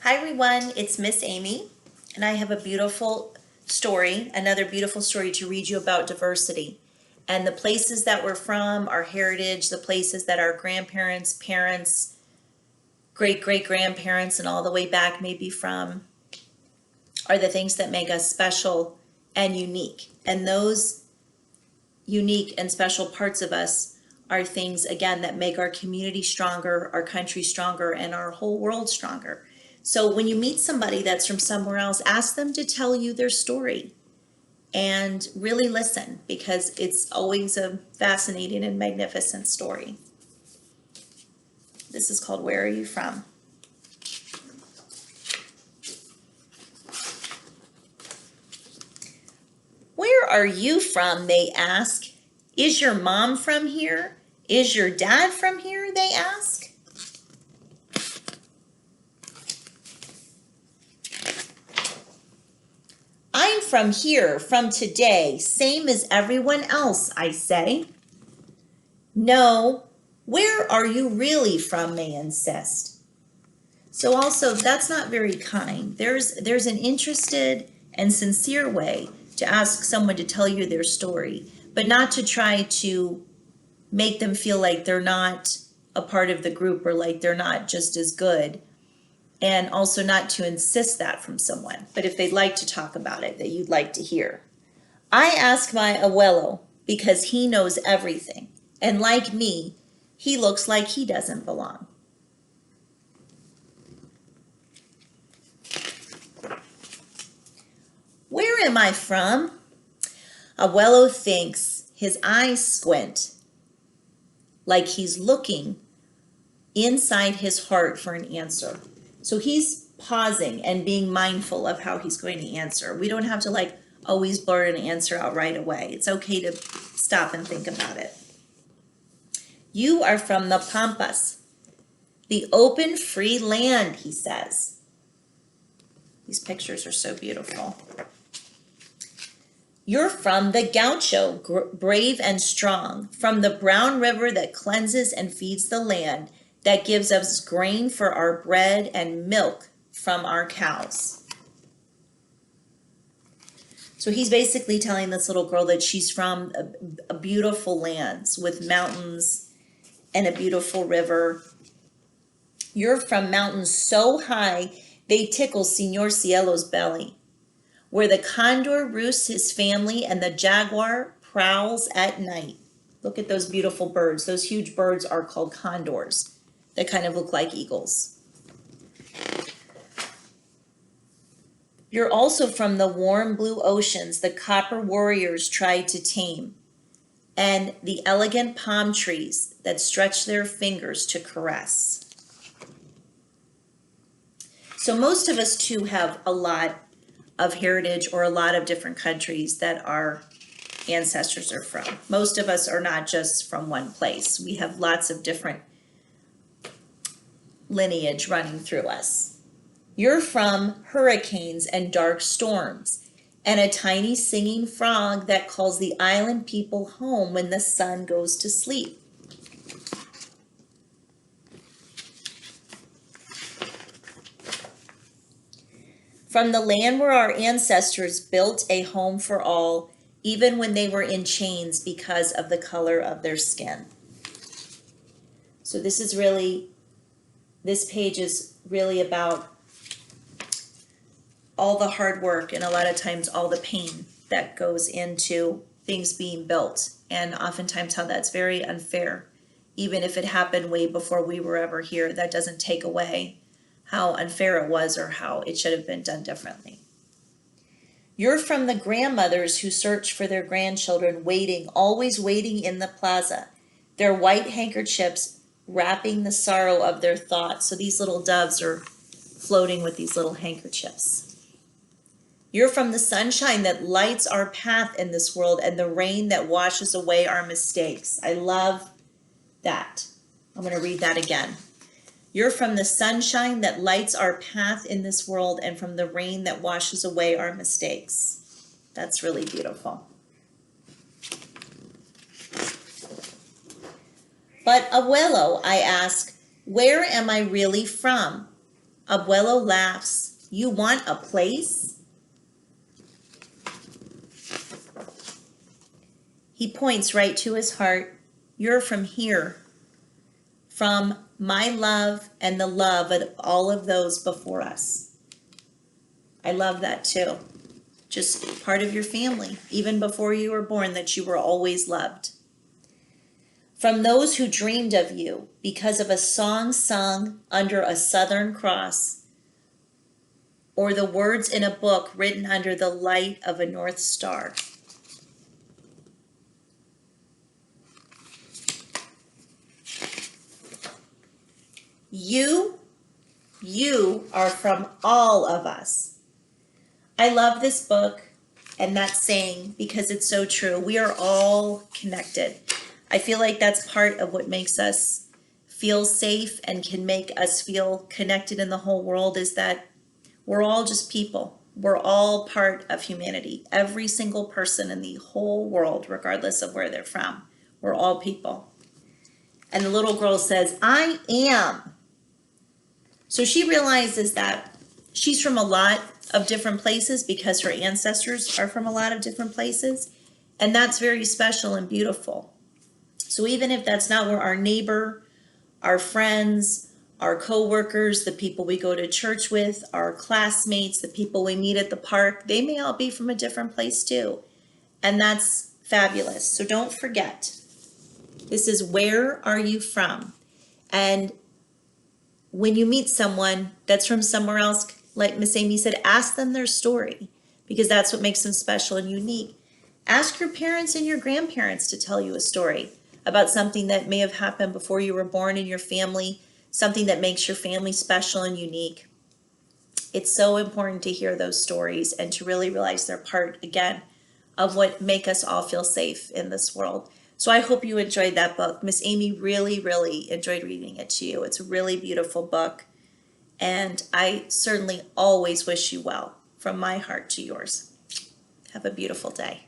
Hi everyone, it's Miss Amy, and I have a beautiful story, another beautiful story to read you about diversity and the places that we're from, our heritage, the places that our grandparents, parents, great-great-grandparents, and all the way back maybe from are the things that make us special and unique. And those unique and special parts of us are things, again, that make our community stronger, our country stronger, and our whole world stronger. So when you meet somebody that's from somewhere else, ask them to tell you their story and really listen, because it's always a fascinating and magnificent story. This is called Where Are You From? Where are you from? They ask. Is your mom from here? Is your dad from here? They ask. I'm from here, from today, same as everyone else, I say. No, where are you really from, they insist. So also, that's not very kind. There's an interested and sincere way to ask someone to tell you their story, but not to try to make them feel like they're not a part of the group or like they're not just as good. And also not to insist that from someone, but if they'd like to talk about it, that you'd like to hear. I ask my abuelo because he knows everything. And like me, he looks like he doesn't belong. Where am I from? Abuelo thinks, his eyes squint, like he's looking inside his heart for an answer. So he's pausing and being mindful of how he's going to answer. We don't have to always blurt an answer out right away. It's okay to stop and think about it. You are from the Pampas, the open, free land, he says. These pictures are so beautiful. You're from the Gaucho, brave and strong, from the brown river that cleanses and feeds the land, that gives us grain for our bread and milk from our cows. So he's basically telling this little girl that she's from a beautiful lands with mountains and a beautiful river. You're from mountains so high they tickle Señor Cielo's belly, where the condor roosts his family and the jaguar prowls at night. Look at those beautiful birds. Those huge birds are called condors. They kind of look like eagles. You're also from the warm blue oceans the copper warriors tried to tame, and the elegant palm trees that stretch their fingers to caress. So most of us too have a lot of heritage or a lot of different countries that our ancestors are from. Most of us are not just from one place. We have lots of different lineage running through us. You're from hurricanes and dark storms, and a tiny singing frog that calls the island people home when the sun goes to sleep. From the land where our ancestors built a home for all, even when they were in chains because of the color of their skin. So this page is really about all the hard work and a lot of times all the pain that goes into things being built, and oftentimes how that's very unfair. Even if it happened way before we were ever here, that doesn't take away how unfair it was or how it should have been done differently. You're from the grandmothers who search for their grandchildren, waiting, always waiting in the plaza, their white handkerchiefs wrapping the sorrow of their thoughts. So these little doves are floating with these little handkerchiefs. You're from the sunshine that lights our path in this world and the rain that washes away our mistakes. I love that. I'm going to read that again. You're from the sunshine that lights our path in this world and from the rain that washes away our mistakes. That's really beautiful. But abuelo, I ask, where am I really from? Abuelo laughs. You want a place? He points right to his heart. You're from here, from my love and the love of all of those before us. I love that too. Just part of your family, even before you were born, that you were always loved. From those who dreamed of you because of a song sung under a southern cross, or the words in a book written under the light of a north star. You are from all of us. I love this book and that saying because it's so true. We are all connected. I feel like that's part of what makes us feel safe and can make us feel connected in the whole world, is that we're all just people. We're all part of humanity. Every single person in the whole world, regardless of where they're from, we're all people. And the little girl says, I am. So she realizes that she's from a lot of different places because her ancestors are from a lot of different places. And that's very special and beautiful. So even if that's not where our neighbor, our friends, our co-workers, the people we go to church with, our classmates, the people we meet at the park, they may all be from a different place too. And that's fabulous. So don't forget, this is where are you from? And when you meet someone that's from somewhere else, like Miss Amy said, ask them their story, because that's what makes them special and unique. Ask your parents and your grandparents to tell you a story about something that may have happened before you were born in your family, something that makes your family special and unique. It's so important to hear those stories and to really realize they're part, again, of what make us all feel safe in this world. So I hope you enjoyed that book. Miss Amy really, really enjoyed reading it to you. It's a really beautiful book. And I certainly always wish you well, from my heart to yours. Have a beautiful day.